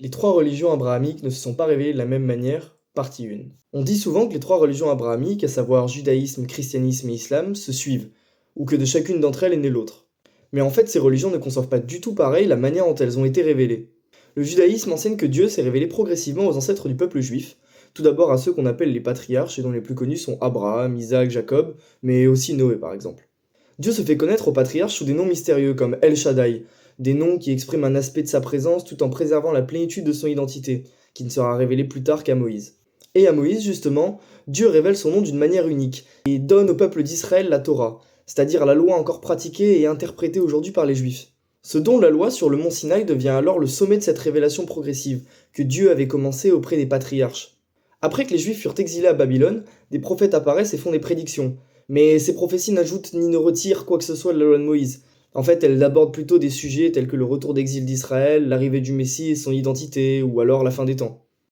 Les trois religions abrahamiques ne se sont pas révélées de la même manière, partie 1. On dit souvent que les trois religions abrahamiques, à savoir judaïsme, christianisme et islam, se suivent, ou que de chacune d'entre elles est née l'autre. Mais en fait, ces religions ne conçoivent pas du tout pareil la manière dont elles ont été révélées. Le judaïsme enseigne que Dieu s'est révélé progressivement aux ancêtres du peuple juif, tout d'abord à ceux qu'on appelle les patriarches et dont les plus connus sont Abraham, Isaac, Jacob, mais aussi Noé par exemple. Dieu se fait connaître aux patriarches sous des noms mystérieux comme El Shaddai, des noms qui expriment un aspect de sa présence tout en préservant la plénitude de son identité, qui ne sera révélée plus tard qu'à Moïse. Et à Moïse, justement, Dieu révèle son nom d'une manière unique, et donne au peuple d'Israël la Torah, c'est-à-dire la loi encore pratiquée et interprétée aujourd'hui par les Juifs. Ce don de la loi sur le mont Sinaï devient alors le sommet de cette révélation progressive, que Dieu avait commencé auprès des patriarches. Après que les Juifs furent exilés à Babylone, des prophètes apparaissent et font des prédictions. Mais ces prophéties n'ajoutent ni ne retirent quoi que ce soit de la loi de Moïse. En fait, elles abordent plutôt des sujets tels que le retour d'exil d'Israël, l'arrivée du Messie et son identité, ou alors la fin des temps.